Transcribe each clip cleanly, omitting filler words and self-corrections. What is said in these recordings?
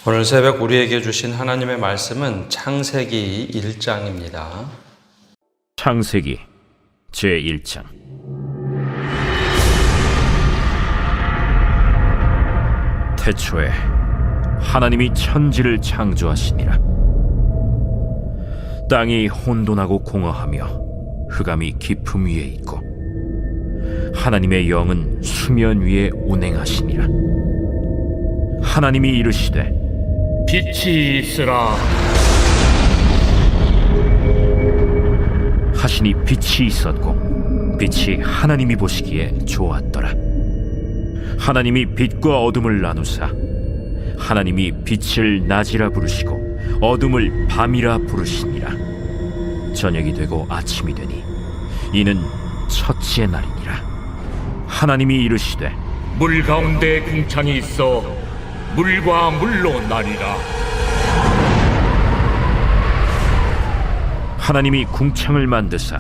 오늘 새벽 우리에게 주신 하나님의 말씀은 창세기 1장입니다. 창세기 제1장. 태초에 하나님이 천지를 창조하시니라. 땅이 혼돈하고 공허하며 흑암이 깊음 위에 있고 하나님의 영은 수면 위에 운행하시니라. 하나님이 이르시되 빛이 있으라 하시니 빛이 있었고 빛이 하나님이 보시기에 좋았더라. 하나님이 빛과 어둠을 나누사 하나님이 빛을 낮이라 부르시고 어둠을 밤이라 부르시니라. 저녁이 되고 아침이 되니 이는 첫째 날이니라. 하나님이 이르시되 물 가운데 궁창이 있어 물과 물로 나뉘라. 하나님이 궁창을 만드사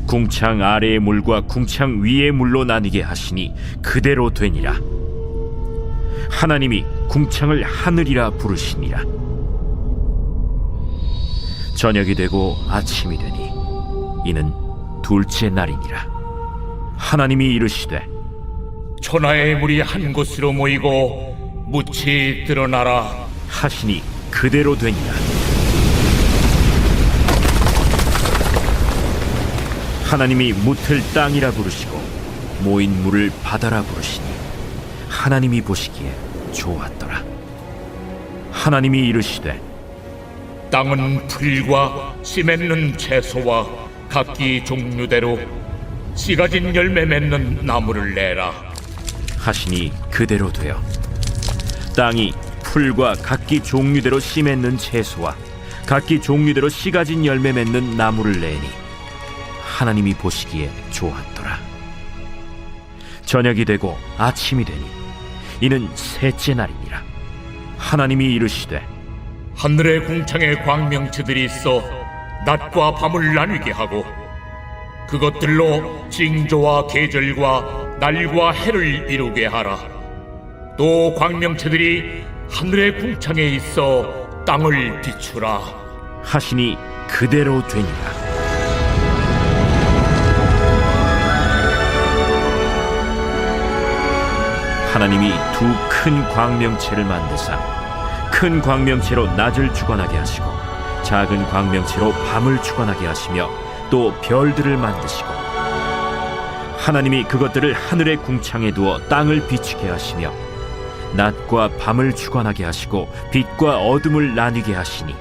궁창 아래의 물과 궁창 위의 물로 나뉘게 하시니 그대로 되니라. 하나님이 궁창을 하늘이라 부르시니라. 저녁이 되고 아침이 되니 이는 둘째 날이니라. 하나님이 이르시되 천하의 물이 한 곳으로 모이고 묻이 드러나라 하시니 그대로 되니라. 하나님이 묻을 땅이라 부르시고 모인 물을 바다라 부르시니 하나님이 보시기에 좋았더라. 하나님이 이르시되 땅은 풀과 씨 맺는 채소와 각기 종류대로 씨 가진 열매 맺는 나무를 내라 하시니 그대로 되어 땅이 풀과 각기 종류대로 씨 맺는 채소와 각기 종류대로 씨 가진 열매 맺는 나무를 내니 하나님이 보시기에 좋았더라. 저녁이 되고 아침이 되니 이는 셋째 날이니라. 하나님이 이르시되 하늘의 궁창에 광명체들이 있어 낮과 밤을 나뉘게 하고 그것들로 징조와 계절과 날과 해를 이루게 하라. 또 광명체들이 하늘의 궁창에 있어 땅을 비추라 하시니 그대로 되니라. 하나님이 두 큰 광명체를 만드사 큰 광명체로 낮을 주관하게 하시고 작은 광명체로 밤을 주관하게 하시며 또 별들을 만드시고 하나님이 그것들을 하늘의 궁창에 두어 땅을 비추게 하시며 낮과 밤을 주관하게 하시고 빛과 어둠을 나뉘게 하시니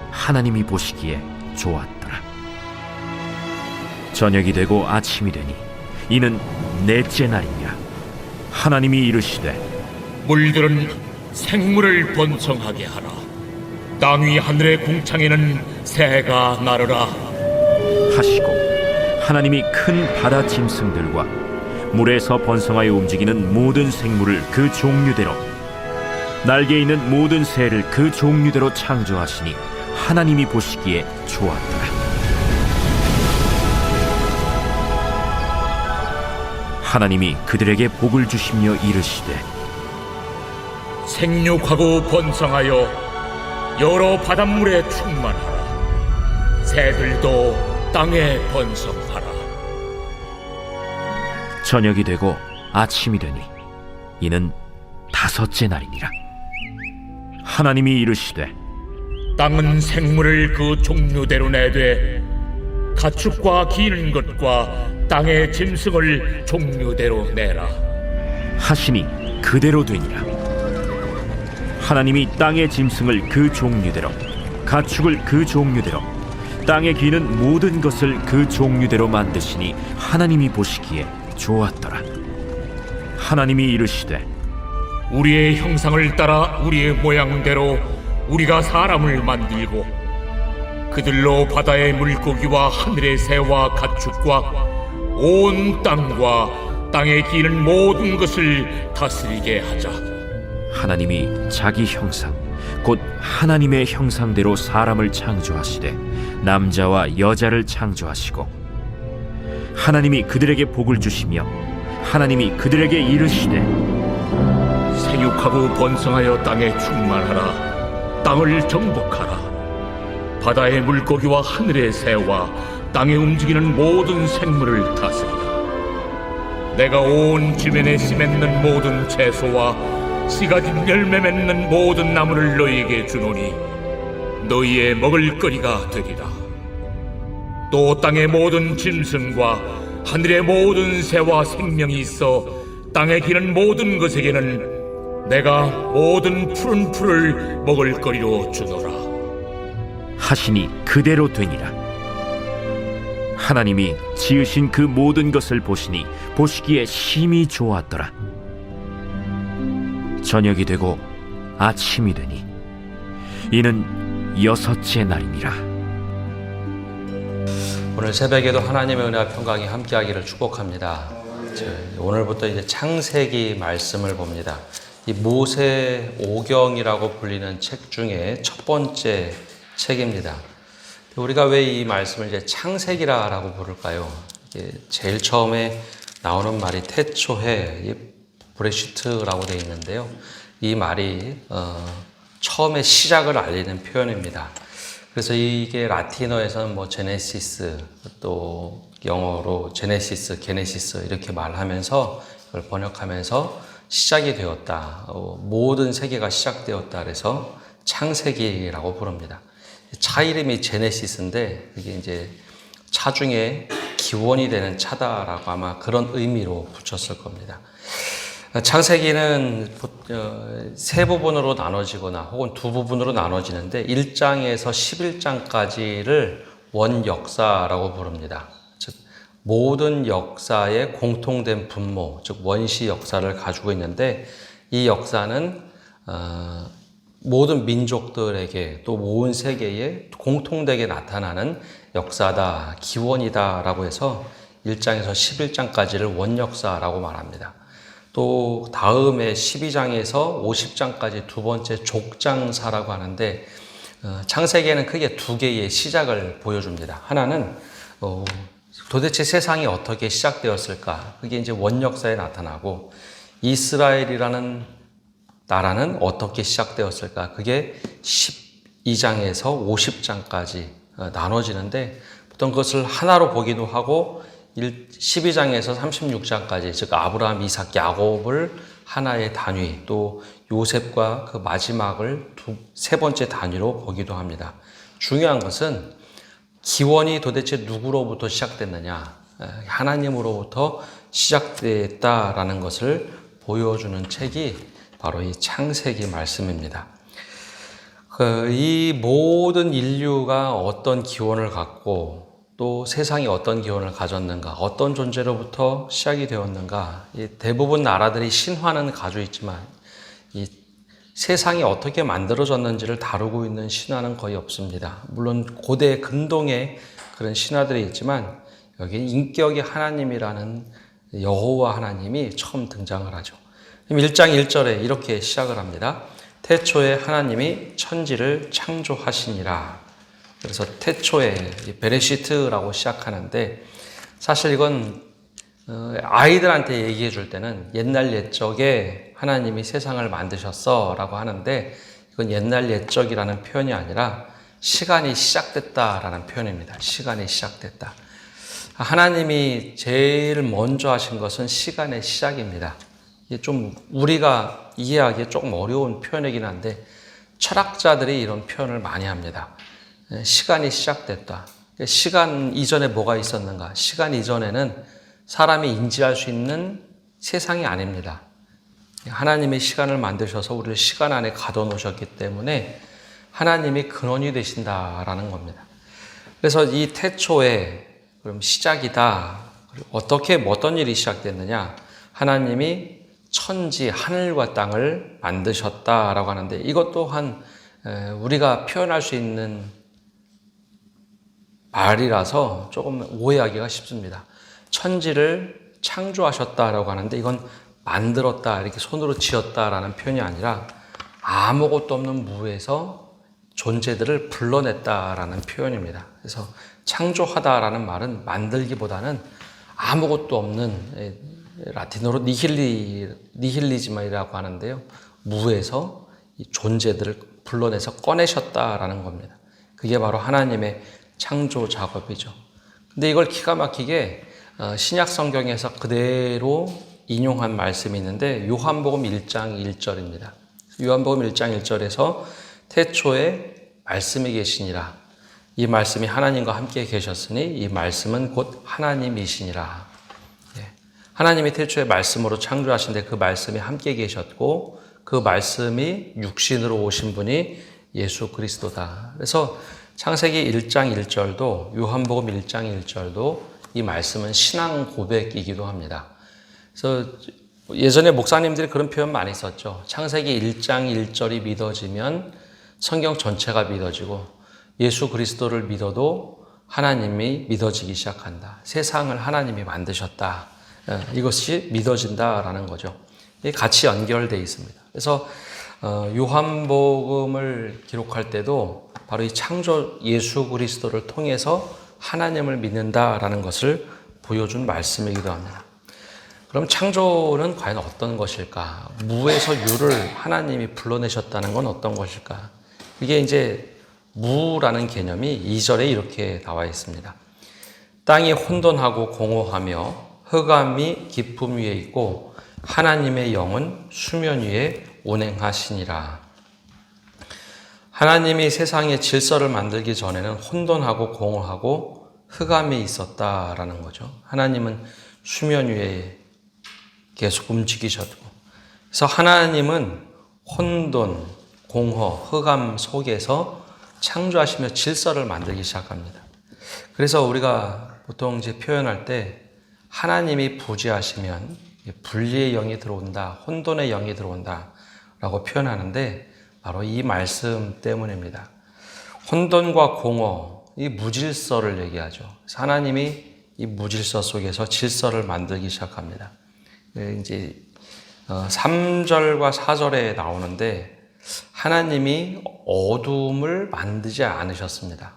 하나님이 보시기에 좋았더라. 저녁이 되고 아침이 되니 이는 넷째 날이니라. 하나님이 이르시되 물들은 생물을 번성하게 하라. 땅 위 하늘의 궁창에는 새가 나르라 하시고 하나님이 큰 바다 짐승들과 물에서 번성하여 움직이는 모든 생물을 그 종류대로 날개 있는 모든 새를 그 종류대로 창조하시니 하나님이 보시기에 좋았더라. 하나님이 그들에게 복을 주시며 이르시되 생육하고 번성하여 여러 바닷물에 충만하라. 새들도 땅에 번성하라. 저녁이 되고 아침이 되니 이는 다섯째 날이니라. 하나님이 이르시되 땅은 생물을 그 종류대로 내되 가축과 기는 것과 땅의 짐승을 종류대로 내라 하시니 그대로 되니라. 하나님이 땅의 짐승을 그 종류대로 가축을 그 종류대로 땅에 기는 모든 것을 그 종류대로 만드시니 하나님이 보시기에 좋았더라. 하나님이 이르시되 우리의 형상을 따라 우리의 모양대로 우리가 사람을 만들고 그들로 바다의 물고기와 하늘의 새와 가축과 온 땅과 땅에 기는 모든 것을 다스리게 하자. 하나님이 자기 형상 곧 하나님의 형상대로 사람을 창조하시되 남자와 여자를 창조하시고 하나님이 그들에게 복을 주시며 하나님이 그들에게 이르시되 거룩하고 번성하여 땅에 충만하라. 땅을 정복하라. 바다의 물고기와 하늘의 새와 땅에 움직이는 모든 생물을 다스리라. 내가 온 지면에 씨 맺는 모든 채소와 씨 가진 열매 맺는 모든 나무를 너희에게 주노니 너희의 먹을거리가 되리라. 또 땅의 모든 짐승과 하늘의 모든 새와 생명이 있어 땅에 기는 모든 것에게는 내가 모든 푸른 풀을 먹을거리로 주노라. 하시니 그대로 되니라. 하나님이 지으신 그 모든 것을 보시니 보시기에 심히 좋았더라. 저녁이 되고 아침이 되니 이는 6째 날이니라. 오늘 새벽에도 하나님의 은혜와 평강이 함께하기를 축복합니다. 오늘부터 이제 창세기 말씀을 봅니다. 이 모세 오경이라고 불리는 책 중에 첫 번째 책입니다. 우리가 왜 이 말씀을 이제 창세기라고 부를까요? 이게 제일 처음에 나오는 말이 태초에 브레시트라고 되어 있는데요. 이 말이 처음에 시작을 알리는 표현입니다. 그래서 이게 라틴어에서는 뭐 제네시스, 또 영어로 제네시스, 게네시스 이렇게 말하면서 이걸 번역하면서 시작이 되었다. 모든 세계가 시작되었다. 그래서 창세기라고 부릅니다. 차 이름이 제네시스인데 이게 이제 차 중에 기원이 되는 차다라고 아마 그런 의미로 붙였을 겁니다. 창세기는 세 부분으로 나눠지거나 혹은 두 부분으로 나눠지는데 1장에서 11장까지를 원역사라고 부릅니다. 즉 모든 역사의 공통된 분모, 즉 원시 역사를 가지고 있는데 이 역사는 모든 민족들에게 또 온 세계에 공통되게 나타나는 역사다, 기원이다 라고 해서 1장에서 11장까지를 원역사라고 말합니다. 또 다음에 12장에서 50장까지 두 번째 족장사라고 하는데 창세기에는 크게 두 개의 시작을 보여줍니다. 하나는 도대체 세상이 어떻게 시작되었을까? 그게 이제 원역사에 나타나고 이스라엘이라는 나라는 어떻게 시작되었을까? 그게 12장에서 50장까지 나눠지는데 보통 그것을 하나로 보기도 하고 12장에서 36장까지 즉 아브라함, 이삭, 야곱을 하나의 단위 또 요셉과 그 마지막을 세 번째 단위로 보기도 합니다. 중요한 것은 기원이 도대체 누구로부터 시작됐느냐? 하나님으로부터 시작됐다라는 것을 보여주는 책이 바로 이 창세기 말씀입니다. 이 모든 인류가 어떤 기원을 갖고 또 세상이 어떤 기원을 가졌는가, 어떤 존재로부터 시작이 되었는가, 대부분 나라들이 신화는 가지고 있지만 이 세상이 어떻게 만들어졌는지를 다루고 있는 신화는 거의 없습니다. 물론 고대 근동에 그런 신화들이 있지만 여기 인격의 하나님이라는 여호와 하나님이 처음 등장을 하죠. 1장 1절에 이렇게 시작을 합니다. 태초에 하나님이 천지를 창조하시니라. 그래서 태초에 베레시트라고 시작하는데 사실 이건 아이들한테 얘기해 줄 때는 옛날 옛적에 하나님이 세상을 만드셨어 라고 하는데 이건 옛날 옛적이라는 표현이 아니라 시간이 시작됐다라는 표현입니다. 시간이 시작됐다. 하나님이 제일 먼저 하신 것은 시간의 시작입니다. 이게 좀 우리가 이해하기에 조금 어려운 표현이긴 한데 철학자들이 이런 표현을 많이 합니다. 시간이 시작됐다. 시간 이전에 뭐가 있었는가? 시간 이전에는 사람이 인지할 수 있는 세상이 아닙니다. 하나님이 시간을 만드셔서 우리를 시간 안에 가둬놓으셨기 때문에 하나님이 근원이 되신다라는 겁니다. 그래서 이 태초에 그럼 시작이다. 어떻게 어떤 일이 시작됐느냐? 하나님이 천지, 하늘과 땅을 만드셨다라고 하는데 이것 또한 우리가 표현할 수 있는 말이라서 조금 오해하기가 쉽습니다. 천지를 창조하셨다라고 하는데 이건 만들었다, 이렇게 손으로 지었다라는 표현이 아니라 아무것도 없는 무에서 존재들을 불러냈다라는 표현입니다. 그래서 창조하다라는 말은 만들기보다는 아무것도 없는 라틴어로 니힐리즘이라고 하는데요. 무에서 이 존재들을 불러내서 꺼내셨다라는 겁니다. 그게 바로 하나님의 창조 작업이죠. 근데 이걸 기가 막히게 신약 성경에서 그대로 인용한 말씀이 있는데 요한복음 1장 1절입니다. 요한복음 1장 1절에서 태초에 말씀이 계시니라. 이 말씀이 하나님과 함께 계셨으니 이 말씀은 곧 하나님이시니라. 하나님이 태초에 말씀으로 창조하신데 그 말씀이 함께 계셨고 그 말씀이 육신으로 오신 분이 예수 그리스도다. 그래서 창세기 1장 1절도 요한복음 1장 1절도 이 말씀은 신앙 고백이기도 합니다. 그래서 예전에 목사님들이 그런 표현 많이 썼죠. 창세기 1장 1절이 믿어지면 성경 전체가 믿어지고 예수 그리스도를 믿어도 하나님이 믿어지기 시작한다. 세상을 하나님이 만드셨다. 이것이 믿어진다라는 거죠. 같이 연결되어 있습니다. 그래서 요한복음을 기록할 때도 바로 이 창조 예수 그리스도를 통해서 하나님을 믿는다라는 것을 보여준 말씀이기도 합니다. 그럼 창조는 과연 어떤 것일까? 무에서 유를 하나님이 불러내셨다는 건 어떤 것일까? 이게 이제 무라는 개념이 2절에 이렇게 나와 있습니다. 땅이 혼돈하고 공허하며 흑암이 깊음 위에 있고 하나님의 영은 수면 위에 운행하시니라. 하나님이 세상의 질서를 만들기 전에는 혼돈하고 공허하고 흑암이 있었다라는 거죠. 하나님은 수면 위에 계속 움직이셨고, 그래서 하나님은 혼돈, 공허, 흑암 속에서 창조하시며 질서를 만들기 시작합니다. 그래서 우리가 보통 이제 표현할 때 하나님이 부지하시면 분리의 영이 들어온다, 혼돈의 영이 들어온다 라고 표현하는데 바로 이 말씀 때문입니다. 혼돈과 공허, 이 무질서를 얘기하죠. 그래서 하나님이 이 무질서 속에서 질서를 만들기 시작합니다. 이제 3절과 4절에 나오는데 하나님이 어둠을 만들지 않으셨습니다.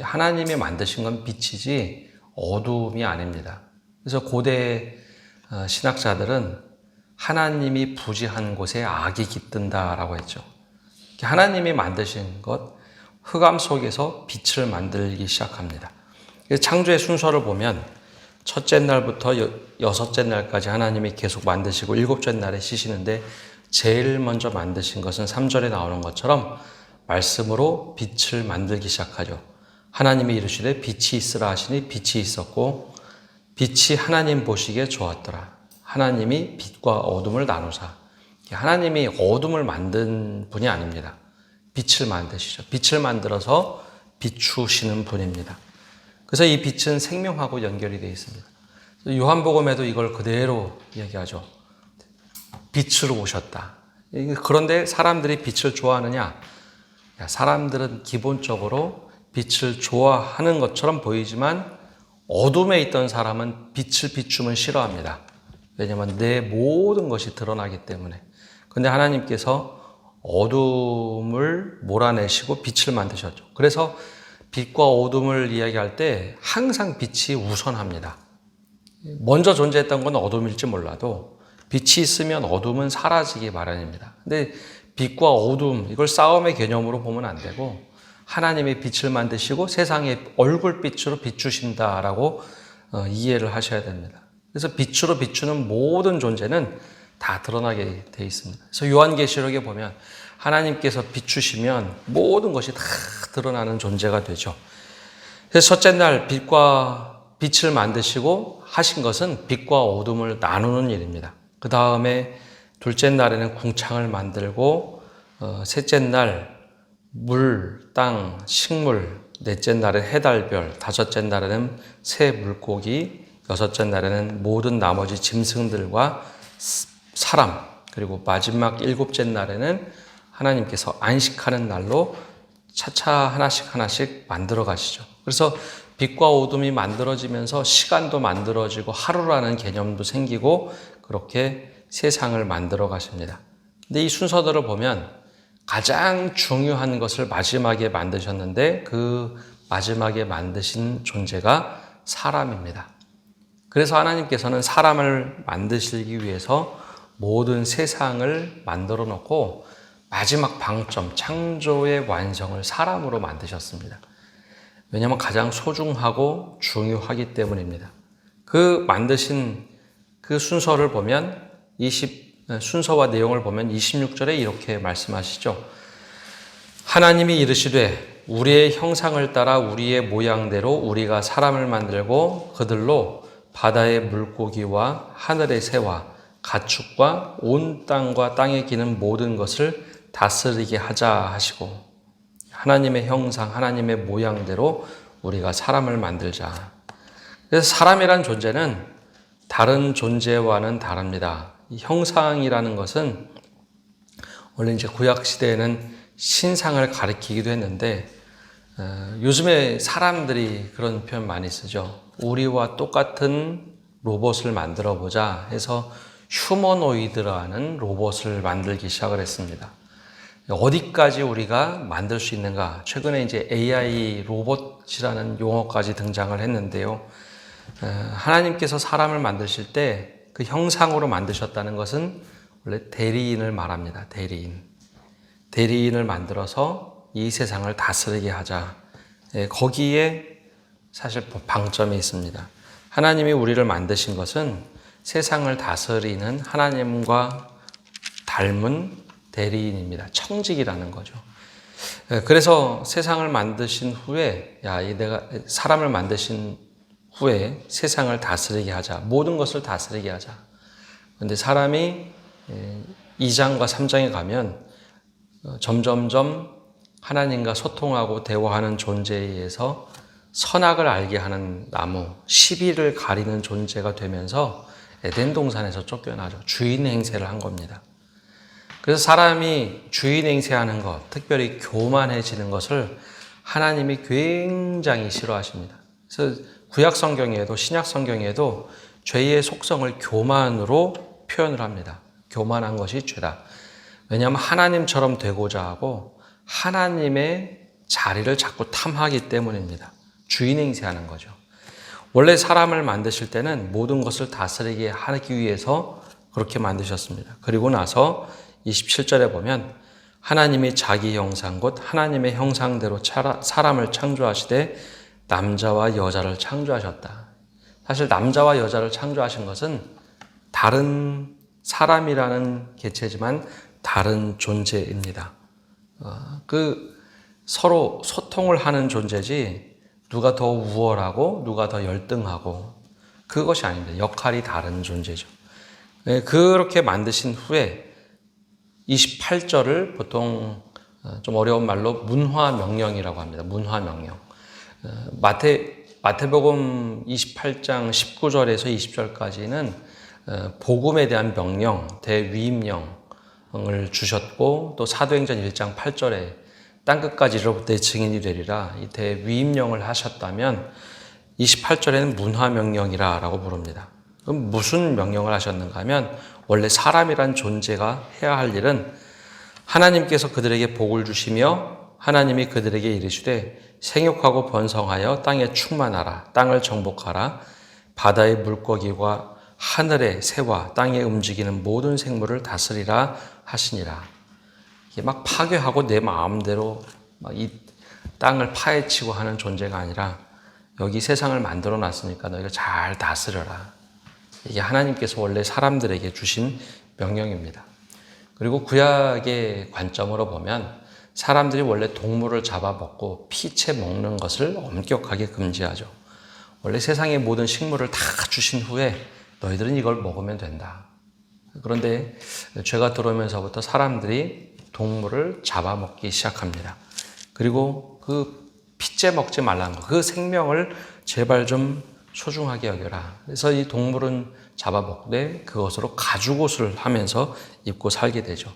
하나님이 만드신 건 빛이지 어둠이 아닙니다. 그래서 고대 신학자들은 하나님이 부지한 곳에 악이 깃든다라고 했죠. 하나님이 만드신 것, 흑암 속에서 빛을 만들기 시작합니다. 창조의 순서를 보면 첫째 날부터 여섯째 날까지 하나님이 계속 만드시고 일곱째 날에 쉬시는데 제일 먼저 만드신 것은 3절에 나오는 것처럼 말씀으로 빛을 만들기 시작하죠. 하나님이 이르시되 빛이 있으라 하시니 빛이 있었고 빛이 하나님 보시기에 좋았더라. 하나님이 빛과 어둠을 나누사. 하나님이 어둠을 만든 분이 아닙니다. 빛을 만드시죠. 빛을 만들어서 비추시는 분입니다. 그래서 이 빛은 생명하고 연결이 되어 있습니다. 요한복음에도 이걸 그대로 얘기하죠. 빛으로 오셨다. 그런데 사람들이 빛을 좋아하느냐? 사람들은 기본적으로 빛을 좋아하는 것처럼 보이지만 어둠에 있던 사람은 빛을 비추면 싫어합니다. 왜냐하면 내 모든 것이 드러나기 때문에. 그런데 하나님께서 어둠을 몰아내시고 빛을 만드셨죠. 그래서 빛과 어둠을 이야기할 때 항상 빛이 우선합니다. 먼저 존재했던 건 어둠일지 몰라도 빛이 있으면 어둠은 사라지기 마련입니다. 근데 빛과 어둠, 이걸 싸움의 개념으로 보면 안 되고 하나님의 빛을 만드시고 세상의 얼굴빛으로 비추신다라고 이해를 하셔야 됩니다. 그래서 빛으로 비추는 모든 존재는 다 드러나게 되어 있습니다. 그래서 요한계시록에 보면 하나님께서 비추시면 모든 것이 다 드러나는 존재가 되죠. 그래서 첫째 날 빛을 만드시고 하신 것은 빛과 어둠을 나누는 일입니다. 그 다음에 둘째 날에는 궁창을 만들고 셋째 날 물, 땅, 식물, 넷째 날에 해달별, 다섯째 날에는 새 물고기, 여섯째 날에는 모든 나머지 짐승들과 사람, 그리고 마지막 일곱째 날에는 하나님께서 안식하는 날로 차차 하나씩 만들어 가시죠. 그래서 빛과 어둠이 만들어지면서 시간도 만들어지고 하루라는 개념도 생기고 그렇게 세상을 만들어 가십니다. 근데 이 순서들을 보면 가장 중요한 것을 마지막에 만드셨는데 그 마지막에 만드신 존재가 사람입니다. 그래서 하나님께서는 사람을 만드시기 위해서 모든 세상을 만들어 놓고 마지막 방점, 창조의 완성을 사람으로 만드셨습니다. 왜냐하면 가장 소중하고 중요하기 때문입니다. 그 만드신 그 순서를 보면 순서와 내용을 보면 26절에 이렇게 말씀하시죠. 하나님이 이르시되 우리의 형상을 따라 우리의 모양대로 우리가 사람을 만들고 그들로 바다의 물고기와 하늘의 새와 가축과 온 땅과 땅에 기는 모든 것을 다스리게 하자 하시고 하나님의 형상, 하나님의 모양대로 우리가 사람을 만들자. 그래서 사람이란 존재는 다른 존재와는 다릅니다. 이 형상이라는 것은 원래 이제 구약 시대에는 신상을 가리키기도 했는데 요즘에 사람들이 그런 표현 많이 쓰죠. 우리와 똑같은 로봇을 만들어 보자 해서 휴머노이드라는 로봇을 만들기 시작을 했습니다. 어디까지 우리가 만들 수 있는가? 최근에 이제 AI 로봇이라는 용어까지 등장을 했는데요. 하나님께서 사람을 만드실 때 그 형상으로 만드셨다는 것은 원래 대리인을 말합니다. 대리인을 만들어서 이 세상을 다스리게 하자. 거기에 사실 방점이 있습니다. 하나님이 우리를 만드신 것은 세상을 다스리는 하나님과 닮은 대리인입니다. 청직이라는 거죠. 그래서 세상을 만드신 후에, 내가 사람을 만드신 후에 세상을 다스리게 하자. 모든 것을 다스리게 하자. 그런데 사람이 2장과 3장에 가면 점점점 하나님과 소통하고 대화하는 존재에 의해서 선악을 알게 하는 나무, 시비를 가리는 존재가 되면서 에덴 동산에서 쫓겨나죠. 주인 행세를 한 겁니다. 그래서 사람이 주인 행세하는 것, 특별히 교만해지는 것을 하나님이 굉장히 싫어하십니다. 그래서 구약 성경에도 신약 성경에도 죄의 속성을 교만으로 표현을 합니다. 교만한 것이 죄다. 왜냐하면 하나님처럼 되고자 하고 하나님의 자리를 자꾸 탐하기 때문입니다. 주인 행세하는 거죠. 원래 사람을 만드실 때는 모든 것을 다스리게 하기 위해서 그렇게 만드셨습니다. 그리고 나서 27절에 보면 하나님이 자기 형상 곧 하나님의 형상대로 사람을 창조하시되 남자와 여자를 창조하셨다. 사실 남자와 여자를 창조하신 것은 다른 사람이라는 개체지만 다른 존재입니다. 서로 소통을 하는 존재지 누가 더 우월하고 누가 더 열등하고 그것이 아닙니다. 역할이 다른 존재죠. 그렇게 만드신 후에 28절을 보통 좀 어려운 말로 문화명령이라고 합니다. 문화명령. 마태복음 28장 19절에서 20절까지는 복음에 대한 명령, 대위임령을 주셨고 또 사도행전 1장 8절에 땅끝까지 이르러 내 증인이 되리라 이 대위임령을 하셨다면 28절에는 문화명령이라 라고 부릅니다. 그럼 무슨 명령을 하셨는가 하면 원래 사람이란 존재가 해야 할 일은 하나님께서 그들에게 복을 주시며 하나님이 그들에게 이르시되 생육하고 번성하여 땅에 충만하라. 땅을 정복하라. 바다의 물고기와 하늘의 새와 땅에 움직이는 모든 생물을 다스리라 하시니라. 이게 막 파괴하고 내 마음대로 막 이 땅을 파헤치고 하는 존재가 아니라 여기 세상을 만들어 놨으니까 너희가 잘 다스려라. 이게 하나님께서 원래 사람들에게 주신 명령입니다. 그리고 구약의 관점으로 보면 사람들이 원래 동물을 잡아먹고 피채 먹는 것을 엄격하게 금지하죠. 원래 세상의 모든 식물을 다 주신 후에 너희들은 이걸 먹으면 된다. 그런데 죄가 들어오면서부터 사람들이 동물을 잡아먹기 시작합니다. 그리고 그 피째 먹지 말라는 거, 그 생명을 제발 좀 소중하게 여겨라. 그래서 이 동물은 잡아먹되 그것으로 가죽옷을 하면서 입고 살게 되죠.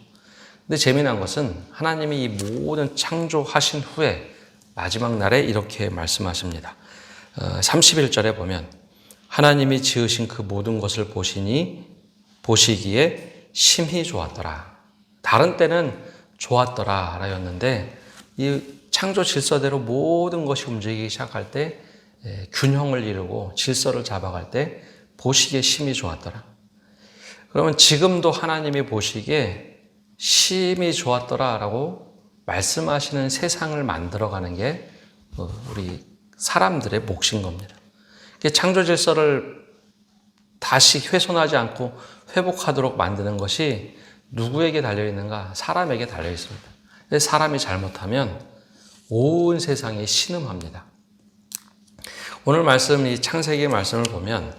근데 재미난 것은 하나님이 이 모든 창조하신 후에 마지막 날에 이렇게 말씀하십니다. 31절에 보면 하나님이 지으신 그 모든 것을 보시기에 심히 좋았더라. 다른 때는 좋았더라 라였는데 이 창조 질서대로 모든 것이 움직이기 시작할 때 균형을 이루고 질서를 잡아갈 때 보시기에 심히 좋았더라. 그러면 지금도 하나님이 보시기에 심히 좋았더라라고 말씀하시는 세상을 만들어가는 게 우리 사람들의 몫인 겁니다. 창조 질서를 다시 훼손하지 않고 회복하도록 만드는 것이 누구에게 달려있는가? 사람에게 달려있습니다. 사람이 잘못하면 온 세상이 신음합니다. 오늘 말씀, 이 창세기 말씀을 보면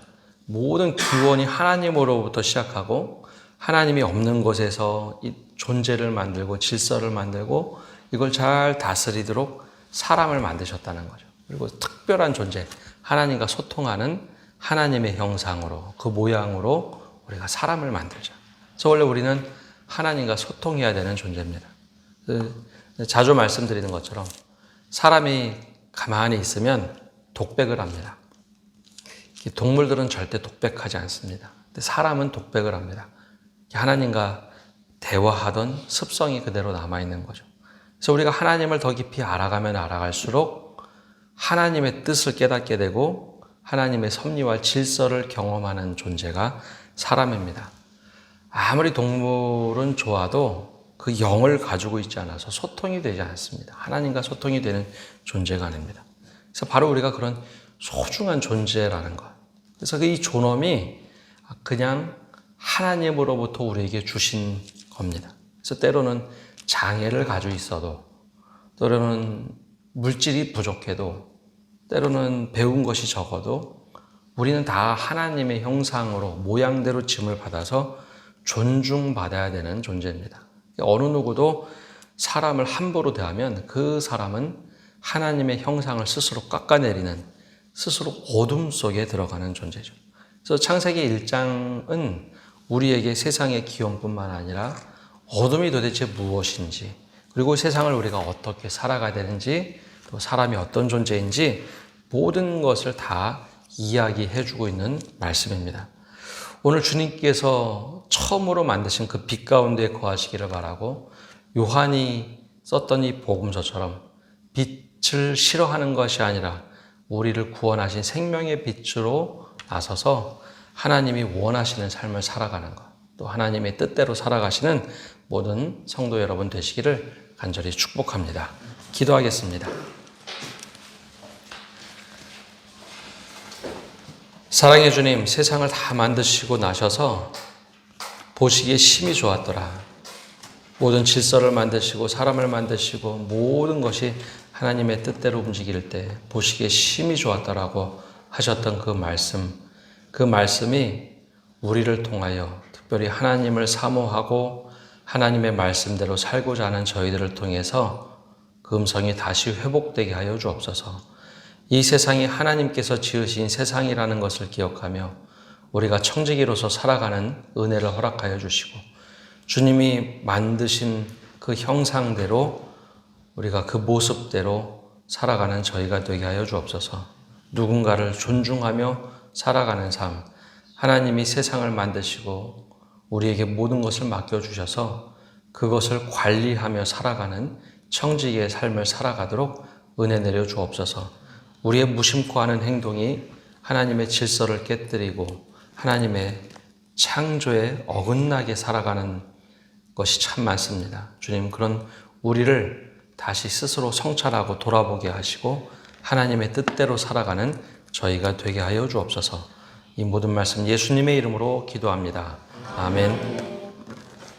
모든 기원이 하나님으로부터 시작하고 하나님이 없는 곳에서 이 존재를 만들고 질서를 만들고 이걸 잘 다스리도록 사람을 만드셨다는 거죠. 그리고 특별한 존재, 하나님과 소통하는 하나님의 형상으로, 그 모양으로 우리가 사람을 만들자. 그래서 원래 우리는 하나님과 소통해야 되는 존재입니다. 자주 말씀드리는 것처럼 사람이 가만히 있으면 독백을 합니다. 동물들은 절대 독백하지 않습니다. 근데 사람은 독백을 합니다. 하나님과 대화하던 습성이 그대로 남아있는 거죠. 그래서 우리가 하나님을 더 깊이 알아가면 알아갈수록 하나님의 뜻을 깨닫게 되고 하나님의 섭리와 질서를 경험하는 존재가 사람입니다. 아무리 동물은 좋아도 그 영을 가지고 있지 않아서 소통이 되지 않습니다. 하나님과 소통이 되는 존재가 아닙니다. 그래서 바로 우리가 그런 소중한 존재라는 것. 그래서 이 존엄이 그냥 하나님으로부터 우리에게 주신 겁니다. 그래서 때로는 장애를 가지고 있어도, 때로는 물질이 부족해도, 때로는 배운 것이 적어도 우리는 다 하나님의 형상으로 모양대로 짐을 받아서 존중받아야 되는 존재입니다. 어느 누구도 사람을 함부로 대하면 그 사람은 하나님의 형상을 스스로 깎아내리는, 스스로 어둠 속에 들어가는 존재죠. 그래서 창세기 1장은 우리에게 세상의 기원뿐만 아니라 어둠이 도대체 무엇인지, 그리고 세상을 우리가 어떻게 살아가야 되는지, 또 사람이 어떤 존재인지 모든 것을 다 이야기해 주고 있는 말씀입니다. 오늘 주님께서 처음으로 만드신 그 빛 가운데 거하시기를 바라고 요한이 썼던 이 복음서처럼 빛을 싫어하는 것이 아니라 우리를 구원하신 생명의 빛으로 나서서 하나님이 원하시는 삶을 살아가는 것, 또 하나님의 뜻대로 살아가시는 모든 성도 여러분 되시기를 간절히 축복합니다. 기도하겠습니다. 사랑의 주님, 세상을 다 만드시고 나셔서 보시기에 심히 좋았더라. 모든 질서를 만드시고 사람을 만드시고 모든 것이 하나님의 뜻대로 움직일 때 보시기에 심히 좋았더라고 하셨던 그 말씀이 우리를 통하여 특별히 하나님을 사모하고 하나님의 말씀대로 살고자 하는 저희들을 통해서 그 음성이 다시 회복되게 하여 주옵소서. 이 세상이 하나님께서 지으신 세상이라는 것을 기억하며 우리가 청지기로서 살아가는 은혜를 허락하여 주시고 주님이 만드신 그 형상대로 우리가 그 모습대로 살아가는 저희가 되게 하여 주옵소서. 누군가를 존중하며 살아가는 삶, 하나님이 세상을 만드시고 우리에게 모든 것을 맡겨주셔서 그것을 관리하며 살아가는 청지기의 삶을 살아가도록 은혜 내려 주옵소서. 우리의 무심코 하는 행동이 하나님의 질서를 깨뜨리고 하나님의 창조에 어긋나게 살아가는 것이 참 많습니다. 주님, 그런 우리를 다시 스스로 성찰하고 돌아보게 하시고 하나님의 뜻대로 살아가는 저희가 되게 하여 주옵소서. 이 모든 말씀 예수님의 이름으로 기도합니다. 아멘.